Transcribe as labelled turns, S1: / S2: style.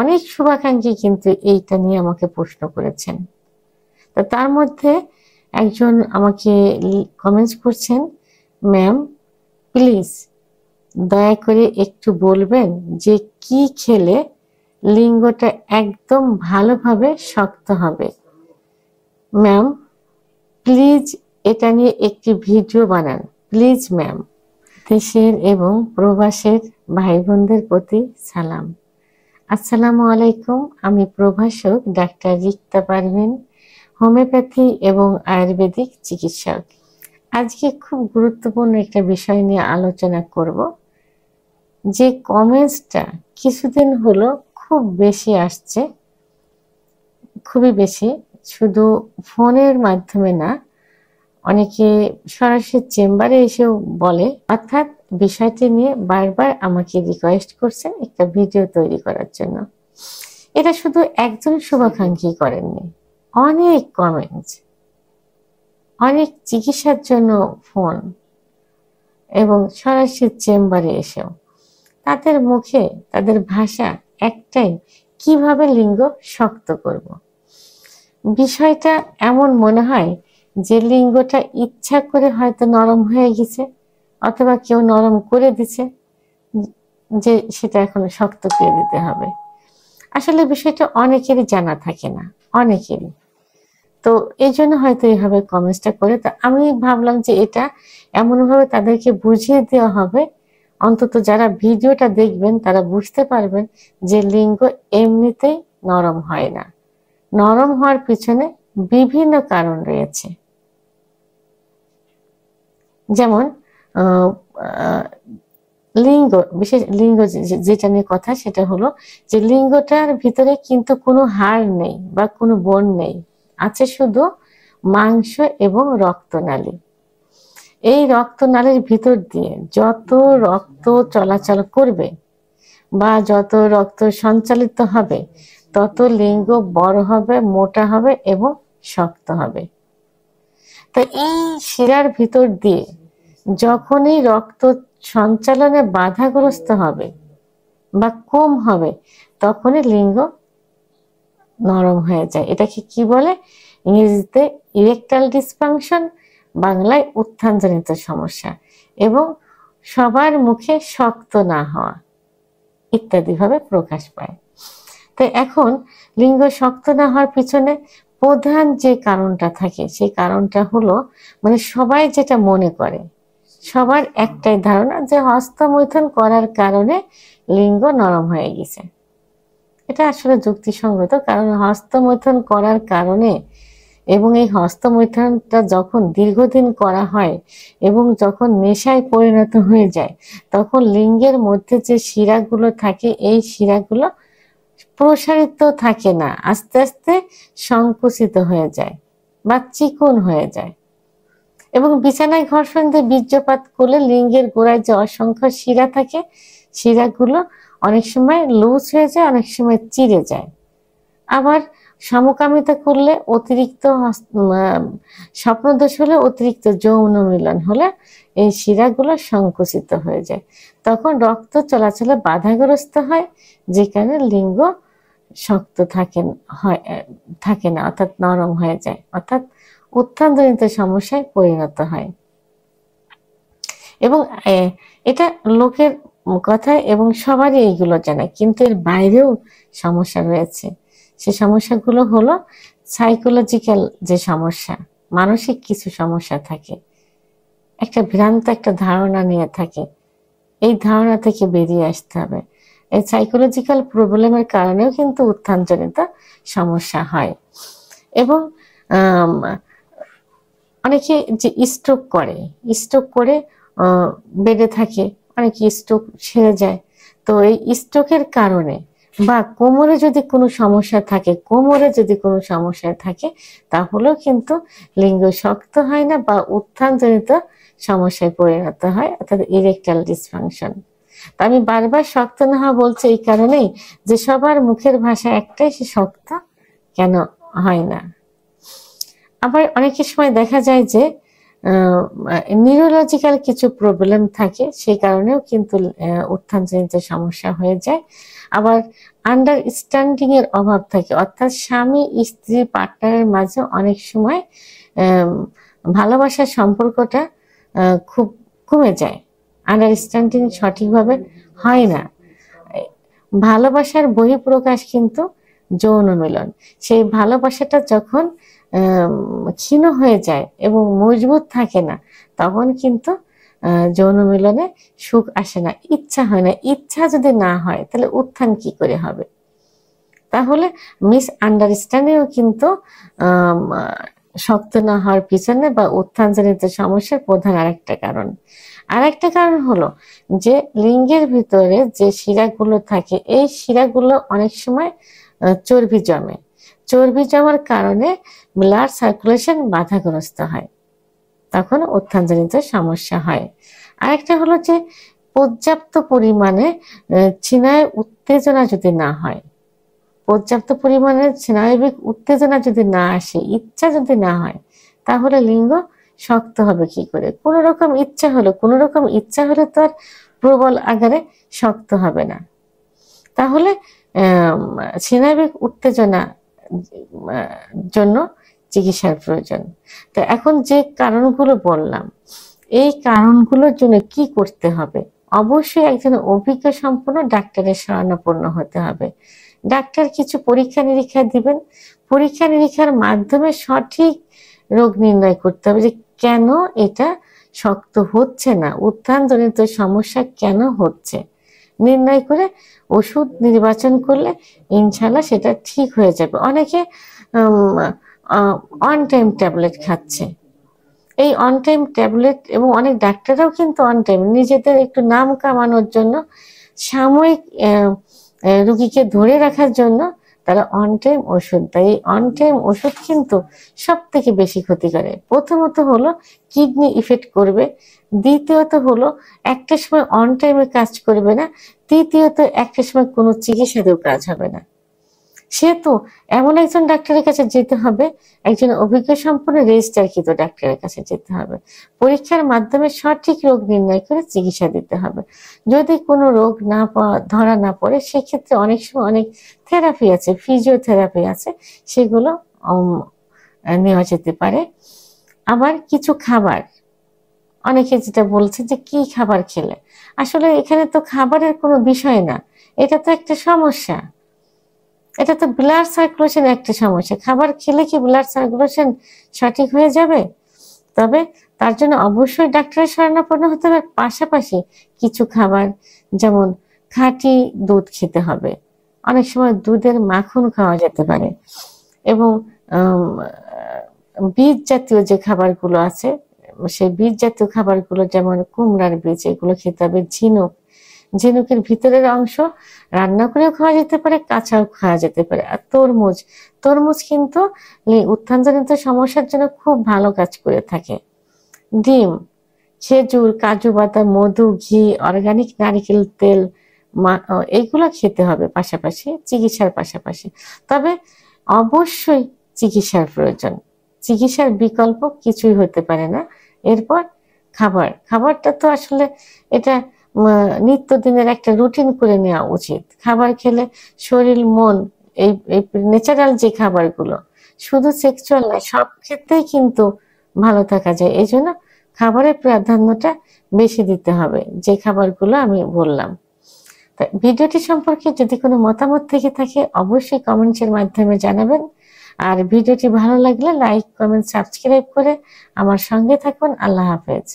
S1: অনেক শুভাকাঙ্ক্ষী কিন্তু এইটা নিয়ে আমাকে প্রশ্ন করেছেন। তো তার মধ্যে একজন আমাকে কমেন্টস করছেন, ম্যাম প্লিজ দয়া করে একটু বলবেন যে কি খেলে লিঙ্গটা একদম ভালোভাবে শক্ত হবে। ম্যাম প্লিজ এটা নিয়ে একটি ভিডিও বানান প্লিজ ম্যাম। দেশের এবং প্রবাসের ভাই বোনদের প্রতি সালাম। আসসালামু আলাইকুম। আমি প্রভাষক ডাক্তার রিক্তা পারভিন, হোমিওপ্যাথি এবং আয়ুর্বেদিক চিকিৎসক। আজকে খুব গুরুত্বপূর্ণ একটা বিষয় নিয়ে আলোচনা করব। যে কমেন্টসটা কিছুদিন হলো খুব বেশি আসছে, খুবই বেশি, শুধু ফোনের মাধ্যমে না, অনেকে সরাসরি চেম্বারে এসেও বলে, অর্থাৎ বিষয়টি নিয়ে বারবার আমাকে রিকোয়েস্ট করছেন একটা ভিডিও তৈরি করার জন্য। এটা শুধু একজন শুভাকাঙ্ক্ষী করেননি, অনেক কমেন্টস, অনেক চিকিৎসার জন্য ফোন এবং সরাসরি চেম্বারে এসেও তাদের মুখে তাদের ভাষা একটাই, কিভাবে লিঙ্গ শক্ত করব। বিষয়টা এমন মনে হয় যে লিঙ্গটা ইচ্ছা করে হয়তো নরম হয়ে গেছে, অথবা কেউ নরম করে দিছে যে সেটা এখন শক্ত করে দিতে হবে। আসলে বিষয়টা অনেকেরই জানা থাকে না, অনেকেরই। তো এই জন্য হয়তো এইভাবে কমেন্টসটা করে। তো আমি ভাবলাম যে এটা এমনভাবে তাদেরকে বুঝিয়ে দেওয়া হবে, অন্তত যারা ভিডিওটা দেখবেন তারা বুঝতে পারবেন যে লিঙ্গ এমনিতেই নরম হয় না। নরম হওয়ার পিছনে বিভিন্ন কারণ রয়েছে। যেমন লিঙ্গ, বিশেষ লিঙ্গ যেটা নিয়ে কথা সেটা হলো যে লিঙ্গটার ভিতরে কিন্তু কোনো হাড় নেই বা কোনো বোন নেই, আছে শুধু মাংস এবং রক্তনালী। এই রক্তনালীর ভিতর দিয়ে যত রক্ত চলাচল করবে বা যত রক্ত সঞ্চালিত হবে, তত লিঙ্গ বড় হবে, মোটা হবে এবং শক্ত হবে। তো এই শিরার ভিতর দিয়ে যখনই রক্ত সঞ্চালনে বাধাগ্রস্ত হবে বা কম হবে, তখনই লিঙ্গ নরম হয়ে যায়। এটাকে কি বলে? ইংরেজিতে ইরেকটাইল ডিসফাংশন, বাংলায় উত্থানজনিত সমস্যা, এবং সবার মুখে শক্ত না হওয়া ইত্যাদি ভাবে প্রকাশ পায়। তো এখন লিঙ্গ শক্ত না হওয়ার পিছনে প্রধান যে কারণটা থাকে, সেই কারণটা হলো, মানে সবাই যেটা মনে করে, সবার একটাই ধারণা যে হস্তমৈথুন করার কারণে লিঙ্গ নরম হয়ে গেছে। এটা আসলে যুক্তিসঙ্গত, কারণ হস্তমৈথুন করার কারণে এবং এই হস্তমৈথুনটা যখন দীর্ঘদিন করা হয় এবং যখন নেশায় পরিণত হয়ে যায়, তখন লিঙ্গের মধ্যে যে শিরাগুলো থাকে, এই শিরাগুলো প্রসারিত থাকে না, আস্তে আস্তে সংকুচিত হয়ে যায় বা চিকন হয়ে যায়। এবং বিছানায় ঘর্ষণ দিয়ে বীর্যপাত করলে লিঙ্গের গোড়ায় যে অসংখ্য শিরা থাকে, শিরাগুলো অনেক সময় লুজ হয়ে যায়, অনেক সময় চিড়ে যায়। আবার সমকামিতা করলে, অতিরিক্ত স্বপ্নদোষ হলে, অতিরিক্ত যৌন মিলন হলে এই শিরাগুলো সংকুচিত হয়ে যায়, তখন রক্ত চলাচলে বাধাগ্রস্ত হয়, যে কারণে লিঙ্গ শক্ত থাকে না, অর্থাৎ নরম হয়ে যায়, অর্থাৎ উত্থানজনিত সমস্যায় পরিণত হয়। এবং এটা লোকের কথা এবং সবারই এইগুলো জানে, কিন্তু এর বাইরেও সমস্যা রয়েছে। সে সমস্যাগুলো হলো সাইকোলজিক্যাল যে সমস্যা, মানসিক কিছু সমস্যা থাকে, একটা ভ্রান্ত একটা ধারণা নিয়ে থাকে, এই ধারণা থেকে বেরিয়ে আসতে হবে। এই সাইকোলজিক্যাল প্রবলেমের কারণেও কিন্তু উত্থানজনিত সমস্যা হয়। এবং অনেকে যে স্ট্রোক করে বেডে থাকে, অনেকে স্ট্রোক সেরে যায়। তো এই স্ট্রোকের কারণে বা কোমরে যদি কোনো সমস্যা থাকে, তাহলেও কিন্তু লিঙ্গ শক্ত হয় না বা উত্থানজনিত সমস্যায় পরিণত হয়, অর্থাৎ ইরেকটাইল ডিসফাংশন। তো আমি বারবার শক্ত না হওয়া বলছি এই কারণেই যে সবার মুখের ভাষা একটাই, সে শক্ত কেন হয় না। আবার অনেকের সময় দেখা যায় যে নিউরোলজিক্যাল কিছু প্রবলেম থাকে, সেই কারণেও কিন্তু উত্থানজনিত সমস্যা হয়ে যায়। আবার আন্ডারস্ট্যান্ডিং এর অভাব থাকে, অর্থাৎ স্বামী স্ত্রী পার্টনারের মাঝে অনেক সময় ভালোবাসার সম্পর্কটা খুব কমে যায়, আন্ডারস্ট্যান্ডিং সঠিকভাবে হয় না। ভালোবাসার বহিঃপ্রকাশ কিন্তু যৌন মিলন। সেই ভালোবাসাটা যখন ক্ষীণ হয়ে যায় এবং মজবুত থাকে না, তখন কিন্তু যৌন মিলনে সুখ আসে না, ইচ্ছা হয় না। ইচ্ছা যদি না হয় তাহলে উত্থান কি করে হবে? তাহলে মিস আন্ডারস্ট্যান্ডিংও কিন্তু শক্ত না হওয়ার পিছনে বা উত্থানজনিত সমস্যার প্রধান আরেকটা কারণ। আরেকটা কারণ হলো যে লিঙ্গের ভিতরে যে শিরাগুলো থাকে, এই শিরাগুলো অনেক সময় চর্বি জমে। চর্বি জমার কারণে ব্লাড সার্কুলেশন বাধাগ্রস্ত হয়, তখন উত্থানজনিত সমস্যা হয়। আরেকটা হলো যে পর্যাপ্ত পরিমাণে স্নায়ু উত্তেজনা যদি না হয়, পর্যাপ্ত পরিমাণে স্নায়বিক উত্তেজনা যদি না আসে, ইচ্ছা যদি না হয়, তাহলে লিঙ্গ শক্ত হবে কি করে? কোন রকম ইচ্ছা হলে তো আর প্রবল আকারে শক্ত হবে না। তাহলে স্নায়বিক উত্তেজনা জন্য চিকিৎসার প্রয়োজন। তো এখন যে কারণগুলো বললাম, এই কারণগুলোর জন্য কি করতে হবে? অবশ্যই একজন অভিজ্ঞ সম্পন্ন ডাক্তারের শরণাপন্ন হতে হবে। ডাক্তার কিছু পরীক্ষা নিরীক্ষা দিবেন, পরীক্ষা নিরীক্ষার মাধ্যমে সঠিক রোগ নির্ণয় করতে হবে যে কেন এটা শক্ত হচ্ছে না, উত্থানজনিত সমস্যা কেন হচ্ছে। নির্ণয় করে ওষুধ নির্বাচন করলে ইনশাল্লাহ সেটা ঠিক হয়ে যাবে। অনেকে অন টাইম ট্যাবলেট খাচ্ছে, এই অন টাইম ট্যাবলেট, এবং অনেক ডাক্তাররাও কিন্তু অন টাইম নিজেদের একটু নাম কামানোর জন্য, সাময়িক রুগীকে ধরে রাখার জন্য তারা অন টাইম ওষুধ দেয়। এই অন টাইম ওষুধ কিন্তু সব থেকে বেশি ক্ষতি করে। প্রথমত হলো কিডনি ইফেক্ট করবে, দ্বিতীয়ত হলো একটা সময় অন টাইমে কাজ করবে না, তৃতীয়ত একটা সময় কোনো চিকিৎসাতেও কাজ হবে না। সে তো এমন একজন ডাক্তারের কাছে যেতে হবে, একজন অভিজ্ঞ সম্পন্ন রেজিস্ট্রারকৃত ডাক্তারের কাছে যেতে হবে। পরীক্ষার মাধ্যমে সঠিক রোগ নির্ণয় করে চিকিৎসা দিতে হবে। যদি কোনো রোগ ধরা না পড়ে, সেক্ষেত্রে অনেক সময় অনেক থেরাপি আছে, ফিজিওথেরাপি আছে, সেগুলো নেওয়া যেতে পারে। আবার কিছু খাবার, অনেকে যেটা বলছে যে কি খাবার খেলে, আসলে এখানে তো খাবারের কোনো বিষয় না, এটা তো একটা সমস্যা, এটা তো ব্লাড সার্কুলেশন একটা সমস্যা। খাবার খেলে কি ব্লাড সার্কুলেশন সঠিক হয়ে যাবে? তবে তার জন্য অবশ্যই ডাক্তারের শরণাপন্ন হতে হবে। পাশাপাশি কিছু খাবার, যেমন খাঁটি দুধ খেতে হবে, অনেক সময় দুধের মাখন খাওয়া যেতে পারে, এবং বীজ জাতীয় যে খাবারগুলো আছে, সেই বীজ জাতীয় খাবারগুলো যেমন কুমড়ার বীজ, এগুলো খেতে হবে। ঝিনুকের ভিতরের অংশ রান্না করেও খাওয়া যেতে পারে, কাঁচাও খাওয়া যেতে পারে। আর তরমুজ কিন্তু উত্থানজনিত সমস্যার জন্য খুব ভালো কাজ করে থাকে। ডিম, খেজুর, কাজু বাদাম, মধু, ঘি, অর্গানিক নারকেল তেল, এইগুলো খেতে হবে পাশাপাশি, চিকিৎসার পাশাপাশি। তবে অবশ্যই চিকিৎসার প্রয়োজন, চিকিৎসার বিকল্প কিছুই হতে পারে না। এরপর খাবারটা তো আসলে এটা নিত্যদিনের একটা রুটিন করে নেওয়া উচিত। খাবার খেলে শরীর মন, এই ন্যাচারাল যে খাবারগুলো, শুধু সেক্সুয়াল না, সব ক্ষেত্রেই কিন্তু ভালো থাকা যায়। এই জন্য খাবারের প্রাধান্যটা বেশি দিতে হবে, যে খাবারগুলো আমি বললাম। ভিডিওটি সম্পর্কে যদি কোনো মতামত থেকে থাকে অবশ্যই কমেন্টের মাধ্যমে জানাবেন। আর ভিডিওটি ভালো লাগলে লাইক, কমেন্ট, সাবস্ক্রাইব করে আমার সঙ্গে থাকুন। আল্লাহ হাফেজ।